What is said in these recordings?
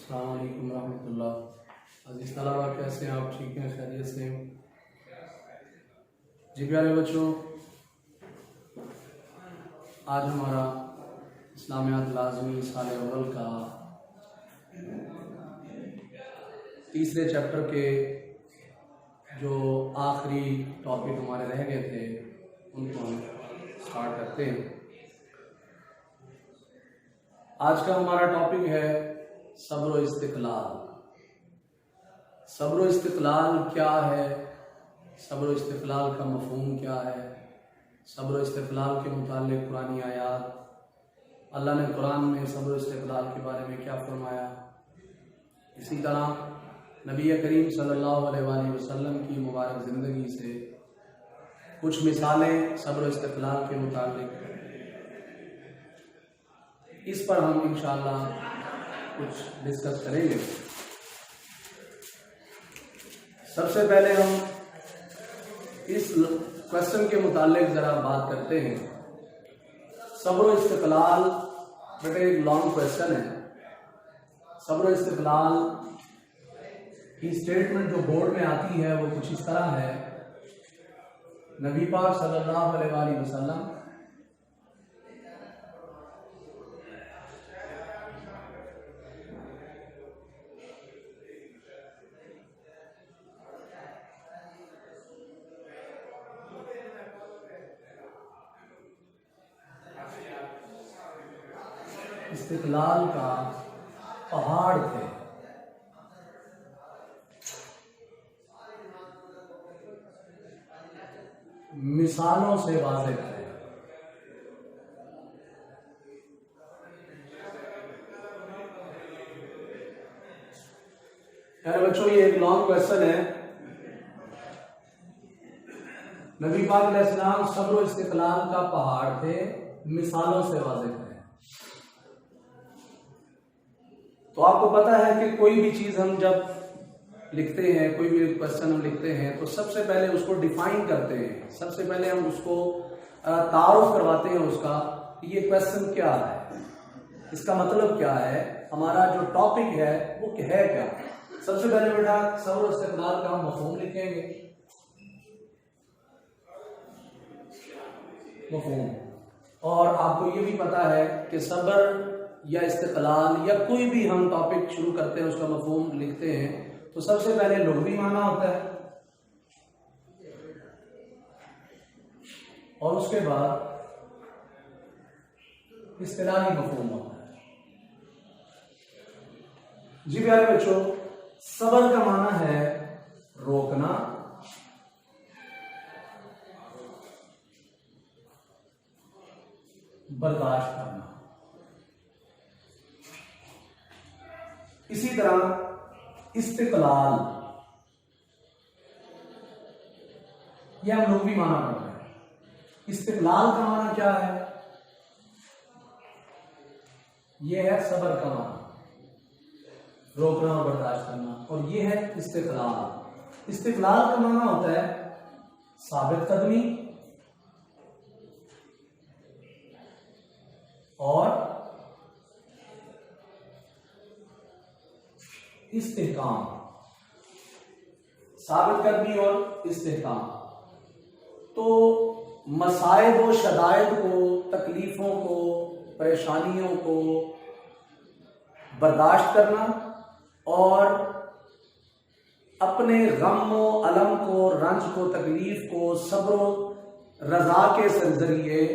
السلام علیکم ورحمۃ اللہ۔ عزیز طلباء، کیسے ہیں آپ؟ ٹھیک ہیں؟ خیریت سے ہیں؟ جی پیارے بچوں، آج ہمارا اسلامیات لازمی سال اول کا تیسرے چیپٹر کے جو آخری ٹاپک ہمارے رہ گئے تھے ان کو ہم سٹارٹ کرتے ہیں۔ آج کا ہمارا ٹاپک ہے صبر و استقلال۔ صبر و استقلال کیا ہے؟ صبر و استقلال کا مفہوم کیا ہے؟ صبر و استقلال کے متعلق قرآنی آیات، اللہ نے قرآن میں صبر و استقلال کے بارے میں کیا فرمایا، اسی طرح نبی کریم صلی اللہ علیہ وآلہ وسلم کی مبارک زندگی سے کچھ مثالیں صبر و استقلال کے متعلق، اس پر ہم انشاءاللہ کچھ ڈسکس کریں گے۔ سب سے پہلے ہم اس کوشچن کے متعلق ذرا بات کرتے ہیں۔ صبر و استقلال بڑا ایک لانگ کوشچن ہے۔ صبر و استقلال کی اسٹیٹمنٹ جو بورڈ میں آتی ہے وہ کچھ اس طرح ہے: نبی پاک صلی اللہ علیہ وآلہ وسلم استقلال کا پہاڑ تھے۔ مثالوں سے واضح ہے۔ بچوں، یہ ایک لانگ کوشچن ہے۔ نبی پاک علیہ السلام صبر و استقلال کا پہاڑ تھے، مثالوں سے واضح ہے۔ تو آپ کو پتا ہے کہ کوئی بھی چیز ہم جب لکھتے ہیں، کوئی بھی کوشچن ہم لکھتے ہیں تو سب سے پہلے اس کو ڈیفائن کرتے ہیں، سب سے پہلے ہم اس کو تعارف کرواتے ہیں اس کا کہ یہ کوشچن کیا ہے، اس کا مطلب کیا ہے، ہمارا جو ٹاپک ہے وہ ہے کیا۔ سب سے پہلے بیٹا صبر و استقلال کا ہم مفہوم لکھیں گے، مفہوم۔ اور آپ کو یہ بھی پتا ہے کہ صبر یا استقلال یا کوئی بھی ہم ٹاپک شروع کرتے ہیں اس کا مفہوم لکھتے ہیں تو سب سے پہلے لغوی معنی ہوتا ہے اور اس کے بعد اصطلاحی مفہوم ہوتا ہے۔ جی پیارے بچوں، صبر کا معنی ہے روکنا، برداشت کرنا۔ اسی طرح استقلال، یہ ہم لغوی معنی پڑھ رہے ہیں۔ استقلال کا معنی کیا ہے؟ یہ ہے صبر کا معنی، روکنا اور برداشت کرنا، اور یہ ہے استقلال۔ استقلال کا معنی ہوتا ہے ثابت قدمی اور استحکام، ثابت قدمی اور استحکام۔ تو مصائب و شدائد کو، تکلیفوں کو، پریشانیوں کو برداشت کرنا اور اپنے غم و الم کو، رنج کو، تکلیف کو صبر و رضا کے ذریعے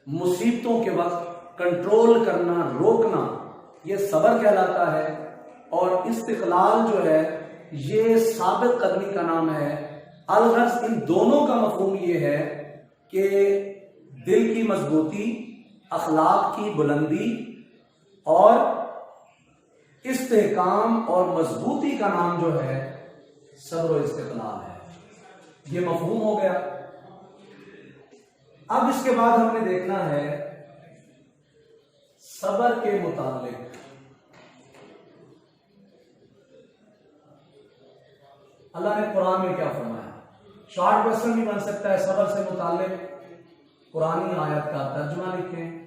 مصیبتوں کے وقت کنٹرول کرنا، روکنا، یہ صبر کہلاتا ہے۔ اور استقلال جو ہے یہ ثابت قدمی کا نام ہے۔ الغرض ان دونوں کا مفہوم یہ ہے کہ دل کی مضبوطی، اخلاق کی بلندی اور استحکام اور مضبوطی کا نام جو ہے صبر و استقلال ہے۔ یہ مفہوم ہو گیا۔ اب اس کے بعد ہم نے دیکھنا ہے صبر کے متعلق اللہ نے قرآن میں کیا فرمایا۔ شارٹ کوشچن بھی بن سکتا ہے، صبر سے متعلق قرآنی آیت کا ترجمہ لکھیں۔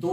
2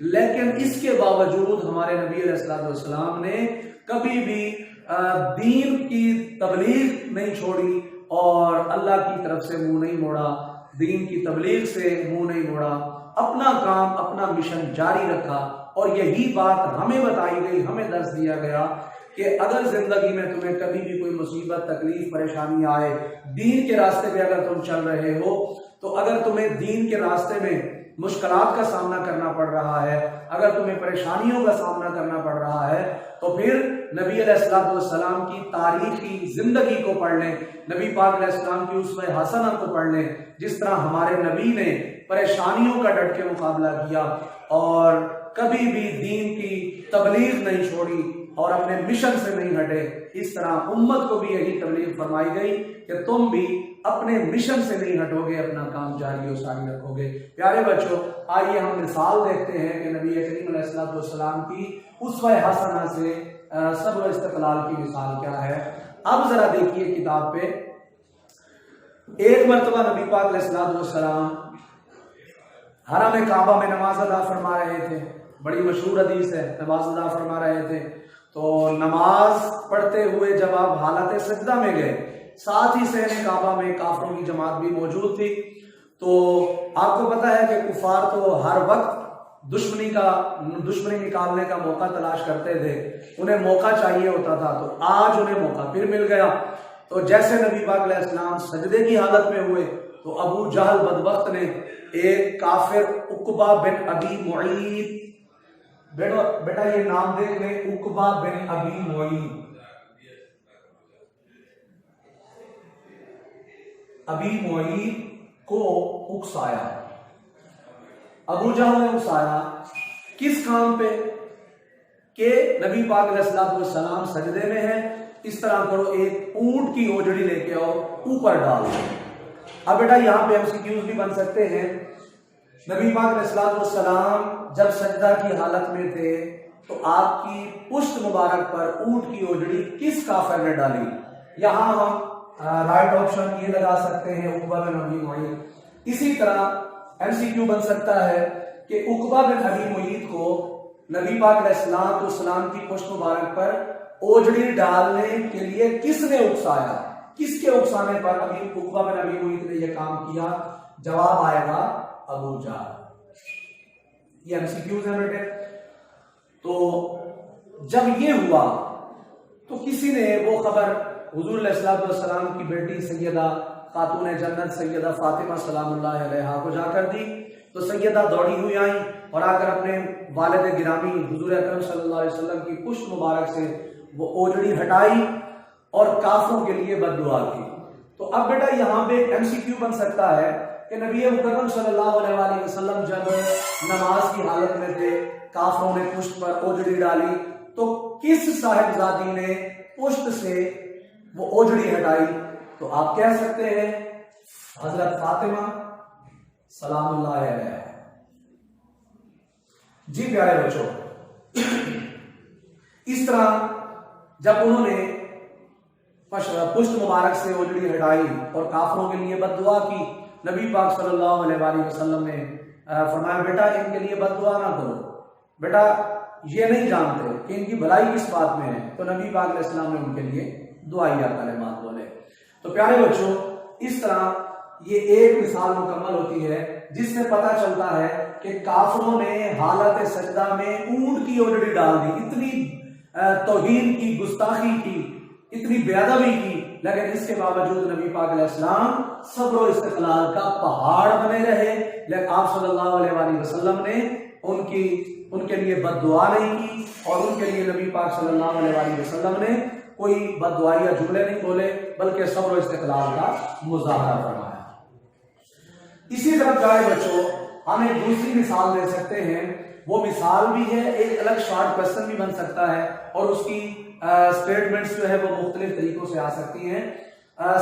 لیکن اس کے باوجود ہمارے نبی علیہ السلام نے کبھی بھی دین کی تبلیغ نہیں چھوڑی اور اللہ کی طرف سے منہ نہیں موڑا، دین کی تبلیغ سے منہ نہیں موڑا، اپنا کام اپنا مشن جاری رکھا۔ اور یہی بات ہمیں بتائی گئی، ہمیں درس دیا گیا کہ اگر زندگی میں تمہیں کبھی بھی کوئی مصیبت، تکلیف، پریشانی آئے، دین کے راستے پہ اگر تم چل رہے ہو، تو اگر تمہیں دین کے راستے میں مشکلات کا سامنا کرنا پڑ رہا ہے، اگر تمہیں پریشانیوں کا سامنا کرنا پڑ رہا ہے، تو پھر نبی علیہ السلام کی تاریخی زندگی کو پڑھ لیں، نبی پاک علیہ السلام کی اسوہ حسنہ کو پڑھ لیں، جس طرح ہمارے نبی نے پریشانیوں کا ڈٹ کے مقابلہ کیا اور کبھی بھی دین کی تبلیغ نہیں چھوڑی اور اپنے مشن سے نہیں ہٹے، اس طرح امت کو بھی یہی تبلیغ فرمائی گئی کہ تم بھی اپنے مشن سے نہیں ہٹو گے، اپنا کام جاری و ساری رکھو گے۔ پیارے بچوں، آئیے ہم مثال دیکھتے ہیں کہ نبی کریم علیہ السلام کی اسوہ حسنہ سے صبر و استقلال کی مثال کیا ہے۔ اب ذرا دیکھیے کتاب پہ، ایک مرتبہ نبی پاک علیہ السلام حرم کعبہ میں نماز ادا فرما رہے تھے، بڑی مشہور حدیث ہے، نماز ادا فرما رہے تھے، تو نماز پڑھتے ہوئے جب آپ حالت سجدہ میں گئے، ساتھ ہی صحن کعبہ میں کافروں کی جماعت بھی موجود تھی، تو آپ کو پتہ ہے کہ کفار تو ہر وقت دشمنی نکالنے کا موقع تلاش کرتے تھے، انہیں موقع چاہیے ہوتا تھا، تو آج انہیں موقع پھر مل گیا۔ تو جیسے نبی پاک علیہ السلام سجدے کی حالت میں ہوئے تو ابو جہل بدبخت نے ایک کافر عقبہ بن ابی معیط، بیٹا یہ نام دیکھ لیں، عقبہ بن ابی معیط، ابی معیط کو اکسایا، ابو جہل نے اکسایا، کس کام پہ؟ کہ نبی پاک علیہ السلام سجدے میں ہیں، اس طرح کرو ایک اونٹ کی اوجڑی لے کے آؤ، اوپر ڈال دو۔ اب بیٹا یہاں پہ MCQs بھی بن سکتے ہیں۔ نبی پاک علیہ السلام جب سجدہ کی حالت میں تھے تو آپ کی پشت مبارک پر اونٹ کی اوجڑی کس کافر نے ڈالی؟ یہاں ہم رائٹ آپشن یہ لگا سکتے ہیں، عقبہ بن ابی معیط۔ اسی طرح MCQ بن سکتا ہے کہ عقبہ بن ابی معیط کو نبی پاک علیہ السلام کی پشت مبارک پر اوجڑی ڈالنے کے لیے کس نے اکسایا؟ کس کے اکسانے پر عقبہ بن ابی معیط نے یہ کام کیا؟ جواب آئے گا ابو جہل۔ یہ MCQs ہیں بیٹے۔ تو جب یہ ہوا تو کسی نے وہ خبر حضور علیہ السلام کی بیٹی سیدہ خاتون جنت سیدہ فاطمہ سلام اللہ علیہا کو جا کر دی، تو سیدہ دوڑی ہوئی آئیں اور آ کر اپنے والد گرامی حضور اکرم صلی اللہ علیہ وسلم کی پشت مبارک سے وہ اوجڑی ہٹائی اور کافروں کے لیے بد دعا کی۔ تو اب بیٹا یہاں پہ ایک MCQ بن سکتا ہے کہ نبی مکرم صلی اللہ علیہ وسلم جب نماز کی حالت میں تھے، کافروں نے پشت پر اوجڑی ڈالی، تو کس صاحبزادی نے پشت سے وہ اوجڑی ہٹائی؟ تو آپ کہہ سکتے ہیں حضرت فاطمہ سلام اللہ علیہ۔ جی پیارے بچوں، اس طرح جب انہوں نے پشت مبارک سے اوجڑی ہٹائی اور کافروں کے لیے بد دعا کی، نبی پاک صلی اللہ علیہ وسلم نے فرمایا بیٹا ان کے لیے بد دعا نہ کرو، بیٹا یہ نہیں جانتے کہ ان کی بھلائی کس بات میں ہے، تو نبی پاک علیہ السلام نے ان کے لیے دعائیہ کلمات بولے۔ تو پیارے بچوں، اس طرح یہ ایک مثال مکمل ہوتی ہے جس سے پتہ چلتا ہے کہ کافروں نے حالت سجدہ میں اونٹ کی اوجڑی ڈال دی، اتنی توہین کی، گستاخی کی، اتنی بے ادبی کی، لیکن اس کے باوجود نبی پاک علیہ السلام صبر و استقلال کا پہاڑ بنے رہے، لیکن آپ صلی اللہ علیہ وسلم نے ان کے لیے بد دعا نہیں کی اور ان کے لیے نبی پاک صلی اللہ علیہ وسلم نے کوئی بد دعائیہ جملے نہیں بولے، بلکہ صبر و استقلال کا مظاہرہ فرمایا۔ اسی طرح پیارے بچوں، ہم ایک دوسری مثال دے سکتے ہیں، وہ مثال بھی ہے، ایک الگ شارٹ کوسچن بھی بن سکتا ہے اور اس کی سٹیٹمنٹس جو ہے وہ مختلف طریقوں سے آ سکتی ہیں۔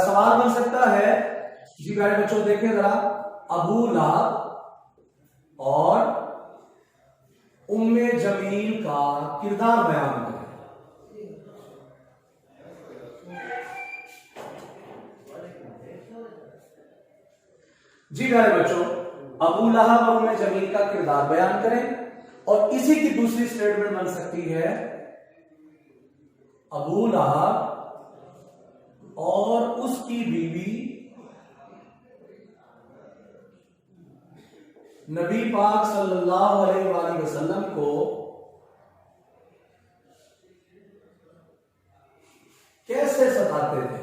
سوال بن سکتا ہے، جی پیارے بچوں دیکھیں ذرا، ابو لہب اور ام جمیل کا کردار بیان کریں۔ جی پیارے بچوں، ابو لہب اور ام جمیل کا کردار بیان کریں اور اسی کی دوسری اسٹیٹمنٹ بن سکتی ہے ابو لہب اور اس کی بیوی نبی پاک صلی اللہ علیہ وآلہ وسلم کو کیسے ستاتے تھے.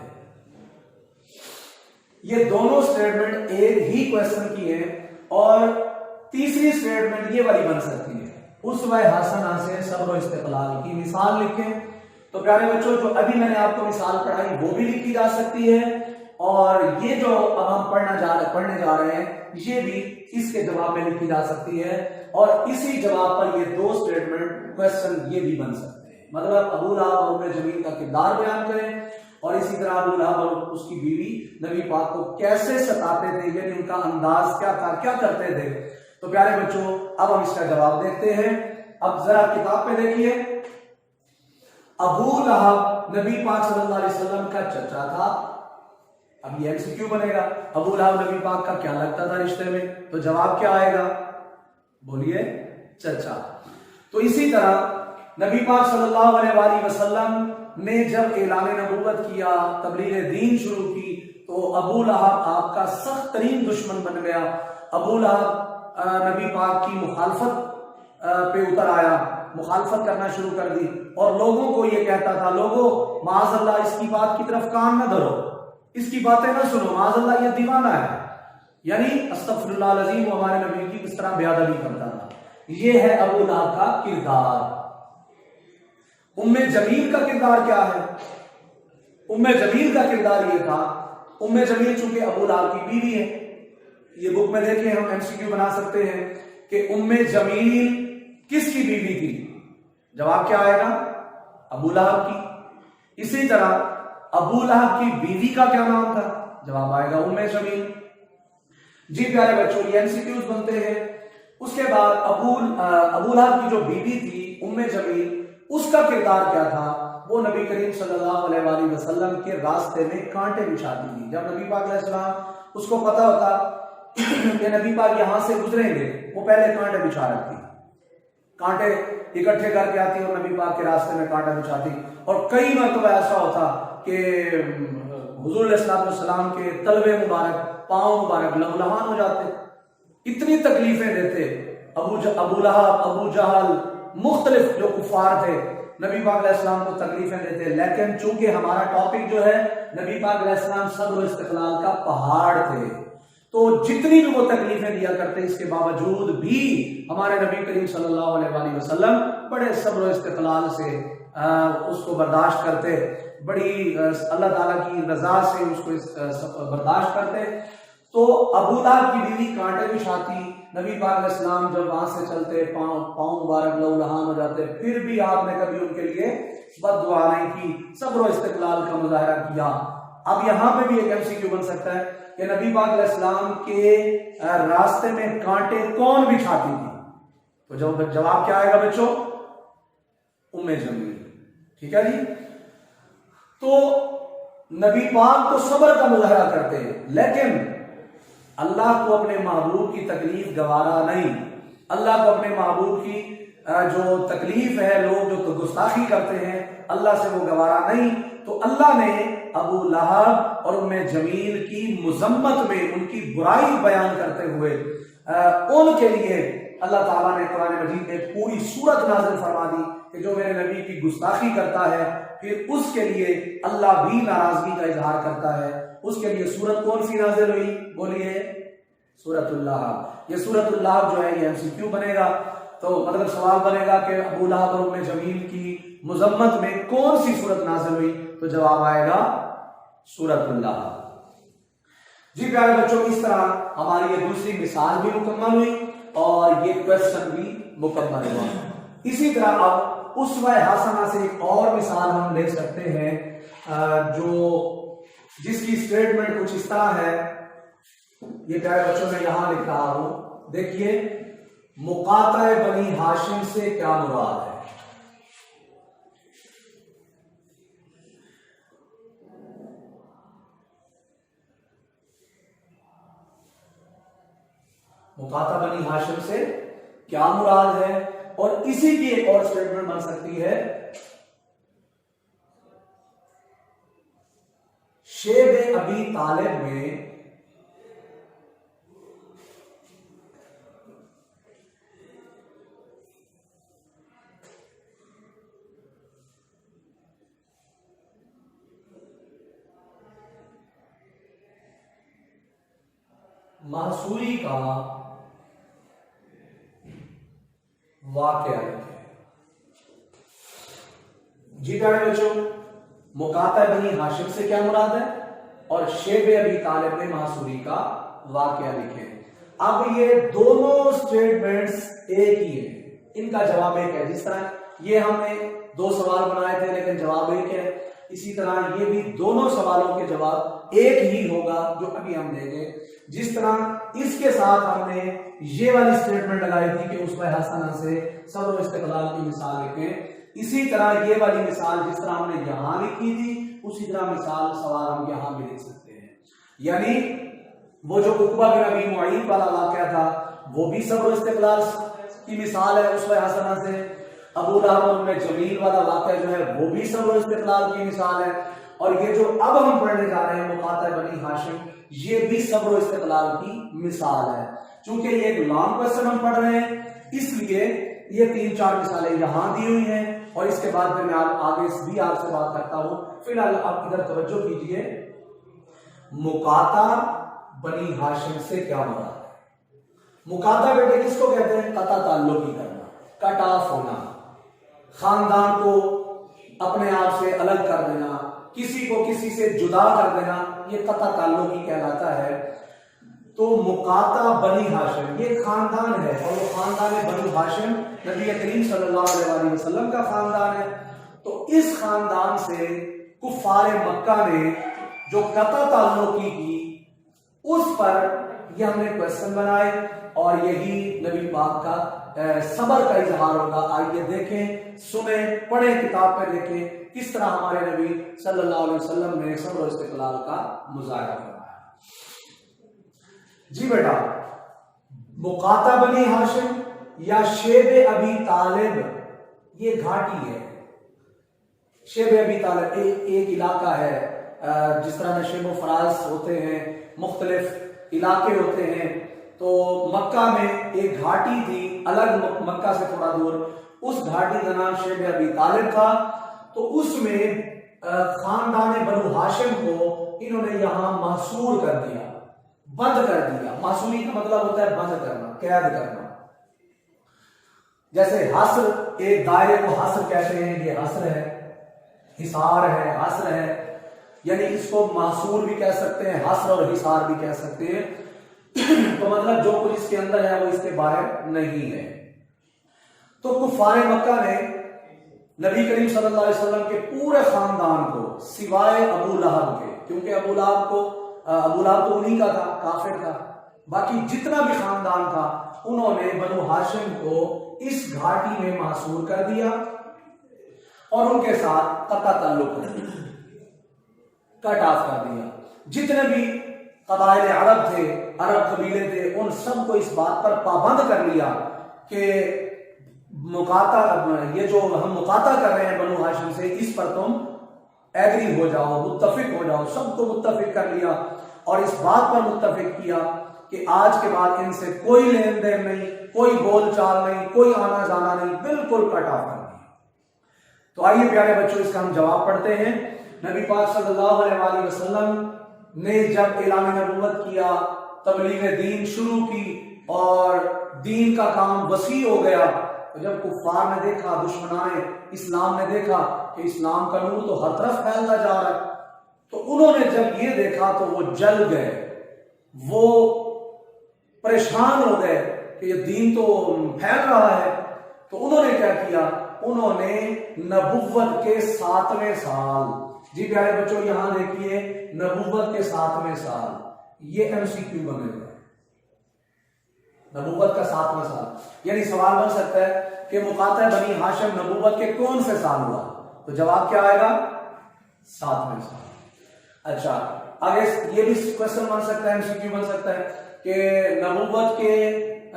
یہ دونوں اسٹیٹمنٹ ایک ہی کوشچن کی ہے. اور تیسری اسٹیٹمنٹ یہ والی بن سکتی ہے اسوہ حسنہ سے صبر و استقلال کی مثال لکھیں. تو پیارے بچوں جو ابھی میں نے آپ کو مثال پڑھائی وہ بھی لکھی جا سکتی ہے اور یہ جو اب ہم پڑھنے جا رہے ہیں یہ بھی اس کے جواب میں لکھی جا سکتی ہے. اور اسی جواب پر یہ دو اسٹیٹمنٹ کوشچن یہ بھی بن سکتے ہیں. مطلب ابو لہب اور ام جمیل کا کردار بیان کریں اور اسی طرح ابو لہب اور اس کی بیوی نبی پاک کو کیسے ستاتے تھے یعنی ان کا انداز کیا تھا کیا کرتے تھے. تو پیارے بچوں اب ہم اس کا جواب دیکھتے ہیں. اب ذرا کتاب پہ دیکھیے. ابو لہب نبی پاک صلی اللہ علیہ وسلم کا چچا تھا. اب یہ ایم سی کیو بنے گا. ابو لہب نبی پاک کا کیا لگتا تھا رشتے میں؟ تو جواب کیا آئے گا؟ بولیے چچا. تو اسی طرح نبی پاک صلی اللہ علیہ وآلہ وسلم نے جب اعلان نبوت کیا تبلیغ دین شروع کی تو ابو لہب آپ کا سخت ترین دشمن بن گیا. ابو لہب نبی پاک کی مخالفت پہ اتر آیا, مخالفت کرنا شروع کر دی اور لوگوں کو یہ کہتا تھا لوگوں معاذ اللہ اس کی بات کی طرف کان نہ دھرو, اس کی باتیں نہ سنو, معاذ اللہ یہ دیوانہ ہے. یعنی استغفر اللہ العظیم وہ ہمارے نبی کی کس طرح بے ادبی کرتا تھا. یہ ہے ابو لہب کا کردار. ام جمیل کا کردار کیا ہے؟ ام جمیل کا کردار یہ تھا, ام جمیل چونکہ ابو لہب کی بیوی ہے, یہ بک میں دیکھیں ہم ایم سی کیو بنا سکتے ہیں کہ ام جمیل کس کی بیوی تھی؟ جواب کیا آئے گا؟ ابو لہب کی. اسی طرح ابو لہب کی بیوی کا کیا نام تھا؟ جواب آئے گا ام جمیل. جی پیارے بچوں یہ ایم سی کیوز بنتے ہیں. اس کے بعد ابو لہب کی جو بیوی تھی ام جمیل اس کا کردار کیا تھا؟ وہ نبی کریم صلی اللہ علیہ وآلہ وسلم کے راستے میں کانٹے بچھاتی تھی. جب نبی پاک علیہ السلام اس کو پتا ہوتا کہ نبی پاک یہاں سے گزریں گے وہ پہلے کانٹے بچھا رکھتی, کانٹے اکٹھے کر کے آتی اور نبی پاک کے راستے میں کانٹا بچھاتی. اور کئی مرتبہ ایسا ہوتا کہ حضور علیہ السلام کے تلوے مبارک پاؤں مبارک لہولہان ہو جاتے. اتنی تکلیفیں دیتے ابو لہب, ابو جہل, مختلف جو کفار تھے نبی پاک علیہ السلام کو تکلیفیں دیتے. لیکن چونکہ ہمارا ٹاپک جو ہے نبی پاک علیہ السلام صبر و استقلال کا پہاڑ تھے تو جتنی بھی وہ تکلیفیں دیا کرتے اس کے باوجود بھی ہمارے نبی کریم صلی اللہ علیہ وآلہ وسلم بڑے صبر و استقلال سے اس کو برداشت کرتے, بڑی اللہ تعالیٰ کی رضا سے اس کو برداشت کرتے. تو ابو لہب کی بیوی کانٹے بچھاتی, نبی پاک علیہ السلام جب وہاں سے چلتے پاؤں مبارک لہولہان ہو جاتے, پھر بھی آپ نے کبھی ان کے لیے بد دعا نہیں کی, صبر و استقلال کا مظاہرہ کیا. اب یہاں پہ بھی ایک ایم سی کیو بن سکتا ہے کہ نبی پاک علیہ السلام کے راستے میں کانٹے کون بچھاتی تھی؟ تو جواب کیا آئے گا بچوں؟ ام جمیل. ٹھیک ہے جی. تو نبی پاک تو صبر کا مظاہرہ کرتے ہیں لیکن اللہ کو اپنے محبوب کی تکلیف گوارا نہیں. اللہ کو اپنے محبوب کی جو تکلیف ہے لوگ جو گستاخی کرتے ہیں اللہ سے وہ گوارا نہیں. تو اللہ نے ابو لہب اور ام جمیل کی مذمت میں ان کی برائی بیان کرتے ہوئے ان کے لیے اللہ تعالیٰ نے قرآن مجید میں پوری سورت نازل فرما دی کہ جو میرے نبی کی گستاخی کرتا ہے پھر اس کے لیے اللہ بھی ناراضگی کا اظہار کرتا ہے. اس کے لیے سورت کون سی نازل ہوئی؟ بولیے سورت اللہب. یہ سورت اللہب جو ہے یہ ایم سی کیو بنے گا. تو مطلب سوال بنے گا کہ ابو لہب اور ام جمیل کی مذمت میں کون سی سورت نازل ہوئی؟ تو جواب آئے گا سورت اللہب. جی پیارے بچوں اس طرح ہماری یہ دوسری مثال بھی مکمل ہوئی اور یہ کوشچن بھی مکمل ہوا. اسی طرح اب اسوہ حسنہ سے ایک اور مثال ہم لے سکتے ہیں جو جس کی اسٹیٹمنٹ کچھ اس طرح ہے. یہ پیارے بچوں میں یہاں لکھ رہا ہوں, دیکھیے مقاطع بنی ہاشم سے کیا مراد ہے. مقاطع بنی ہاشم سے کیا مراد ہے؟ اور اسی کی ایک اور اسٹیٹمنٹ بن سکتی ہے شیب ابی طالب میں محصوری کا واقعہ ہے۔ جی پیارے بچوں، مقاطع بنی ہاشم سے کیا مراد ہے اور شیب ابی طالب نے محصوری کا واقعہ لکھے۔ اب یہ دونوں سٹیٹمنٹس ایک ہی ہیں، ان کا جواب ایک ہے۔ جس طرح یہ ہم نے 2 سوال بنائے تھے لیکن جواب ایک ہے، اسی طرح یہ بھی دونوں سوالوں کے جواب ایک ہی ہوگا جو ابھی ہم دیں گے۔ جس طرح اس کے ساتھ ہم نے یہ والی سٹیٹمنٹ لگائی تھی کہ اسوہ حسنہ سے صبر و استقلال کی مثال لکھیں، اسی طرح یہ والی مثال جس طرح ہم نے یہاں لکھی تھی اسی طرح مثال سوال ہم یہاں بھی لکھ سکتے ہیں۔ یعنی وہ جو عقبہ بن ابی معیط والا واقعہ تھا وہ بھی صبر و استقلال کی مثال ہے اسوہ حسنہ سے، ابو لہب بن جمیل والا واقعہ جو ہے وہ بھی صبر و استقلال کی مثال ہے، اور یہ جو اب ہم پڑھنے جا رہے ہیں مقاطع بنی ہاشم یہ بھی صبر و استقلال کی مثال ہے۔ چونکہ یہ ایک لانگ کوسچن ہم پڑھ رہے ہیں اس لیے یہ 3-4 مثالیں یہاں دی ہوئی ہیں اور اس کے بعد میں آگے بھی آپ سے بات کرتا ہوں۔ فی الحال آپ ادھر توجہ کیجئے، مقاطع بنی ہاشم سے کیا مراد ہے؟ مقاطع بیٹے کس کو کہتے ہیں؟ قطع تعلقی کرنا، کٹ آف ہونا، خاندان کو اپنے آپ سے الگ کر دینا، کسی کو کسی سے جدا کر دینا، یہ قطع تعلقی کہلاتا ہے۔ تو مقاطع بنی ہاشم یہ خاندان ہے اور وہ خاندان بنی ہاشم نبی کریم صلی اللہ علیہ وسلم کا خاندان ہے۔ تو اس خاندان سے کفار مکہ نے جو قطع تعلقی کی اس پر یہ ہم نے کوسچن بنائے اور یہی نبی پاک کا صبر کا اظہار ہوگا۔ آئیے دیکھیں، سنیں، پڑھیں، کتاب پہ دیکھیں کس طرح ہمارے نبی صلی اللہ علیہ وسلم نے صبر و استقلال کا مظاہرہ کروایا۔ جی بیٹا، مقاطع بنی ہاشم یا شیب ابی طالب یہ گھاٹی ہے۔ شیب ابی طالب ایک علاقہ ہے، جس طرح نشیب و فراز ہوتے ہیں، مختلف علاقے ہوتے ہیں، تو مکہ میں ایک گھاٹی تھی الگ مکہ سے تھوڑا دور، اس گھاٹی کا نام شیب ابی طالب تھا۔ تو اس میں خاندان بنو ہاشم کو انہوں نے یہاں محصور کر دیا، بند کر دیا۔ محصوری کا مطلب ہوتا ہے بند کرنا، قید کرنا۔ جیسے حصر، ایک دائرے کو حصر کہتے ہیں، یہ حصر ہے، حصار ہے، حصر ہے، یعنی اس کو محصور بھی کہہ سکتے ہیں، حصر اور حصار بھی کہہ سکتے ہیں۔ تو مطلب جو کچھ اس کے اندر ہے وہ اس کے باہر نہیں ہے۔ تو کفار مکہ نے نبی کریم صلی اللہ علیہ وسلم کے پورے خاندان کو سوائے ابو لہب کے، کیونکہ ابو لہب تو انہی کا تھا، کافر تھا، باقی جتنا بھی خاندان تھا انہوں نے بنو ہاشم کو اس گھاٹی میں محصور کر دیا اور ان کے ساتھ قطع تعلق کر دیا، کٹ آف کر دیا۔ جتنے بھی قبائل عرب تھے، عرب قبیلے تھے، ان سب کو اس بات پر پابند کر لیا کہ یہ جو ہم مقاطع کر رہے ہیں بنو ہاشم سے، اس پر تم ایگری ہو جاؤ، متفق ہو جاؤ۔ سب کو متفق کر لیا اور اس بات پر متفق کیا کہ آج کے بعد ان سے کوئی لین دین نہیں، کوئی بول چال نہیں، کوئی آنا جانا نہیں، بالکل کٹ آف کر دیا۔ تو آئیے پیارے بچوں اس کا ہم جواب پڑھتے ہیں۔ نبی پاک صلی اللہ علیہ وسلم نے جب اعلان نبوت کیا، تبلیغ دین شروع کی اور دین کا کام وسیع ہو گیا، تو جب کفار نے دیکھا، دشمنان اسلام نے دیکھا کہ اسلام کا نور تو ہر طرف پھیلتا جا رہا ہے، تو انہوں نے جب یہ دیکھا تو وہ جل گئے، وہ پریشان ہو گئے کہ یہ دین تو پھیل رہا ہے۔ تو انہوں نے کیا کیا؟ انہوں نے نبوت کے 7ویں سال، جی پیارے بچوں یہاں دیکھیے، نبوت کے 7ویں سال، یہ ایم سی کیو بنے گا، نبوت کا 7واں سال، یعنی سوال بن سکتا ہے کہ مقاطع بنی ہاشم نبوت کے کون سے سال ہوا؟ تو جواب کیا آئے گا؟ 7ویں سال۔ اچھا، آگے یہ بھی کوسچن بن سکتا ہے، ایم سی کیو بن سکتا ہے کہ نبوت کے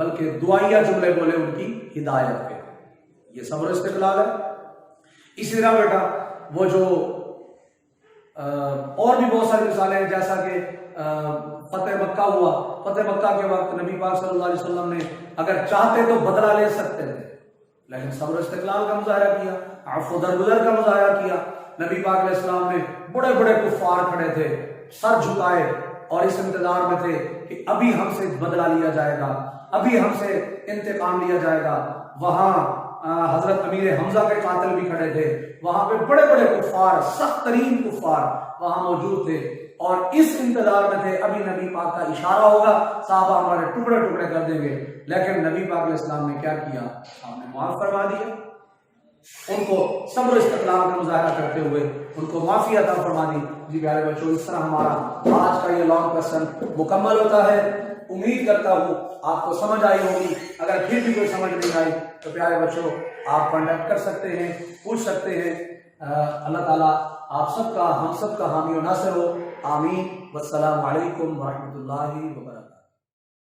بلکہ دعائیہ جملے بولے ان کی ہدایت کے. یہ صبر و استقلال ہے. اسی طرح بیٹا وہ جو اور بھی بہت ساری مثالیں ہیں، جیسا کہ فتح مکہ ہوا. فتح مکہ کے وقت نبی پاک صلی اللہ علیہ وسلم نے اگر چاہتے تو بدلہ لے سکتے تھے، لیکن صبر و استقلال کا مظاہرہ کیا، عفو و درگزر کا مظاہرہ کیا. نبی پاک علیہ السلام نے بڑے بڑے کفار کھڑے تھے، سر جھکائے اور اس انتظار میں تھے کہ ابھی ہم سے بدلہ لیا جائے گا، ابھی ہم سے انتقام لیا جائے گا. وہاں حضرت امیر حمزہ کے قاتل بھی کھڑے تھے، وہاں پہ بڑے بڑے کفار، سخت ترین کفار وہاں موجود تھے، اور اس انتظار میں تھے ابھی نبی پاک کا اشارہ ہوگا، صحابہ ہمارے ٹکڑے ٹکڑے کر دیں گے. لیکن نبی پاک علیہ السلام نے کیا کیا؟ آپ نے معاف کروا دیا. ان کو صبر و استقلال کا مظاہرہ کرتے ہوئے ان کو معافی عطا فرما دی. جی پیارے بچوں، اس طرح ہمارا آج کا یہ لانگ لیسن مکمل ہوتا ہے. امید کرتا ہوں آپ کو سمجھ آئی ہوگی. اگر پھر بھی کوئی سمجھ نہیں آئی تو پیارے بچوں آپ کانٹیکٹ کر سکتے ہیں، پوچھ سکتے ہیں. اللہ تعالیٰ آپ سب کا، ہم سب کا حامی و ناصر ہو. آمین. والسلام علیکم ورحمۃ اللہ وبرکاتہ.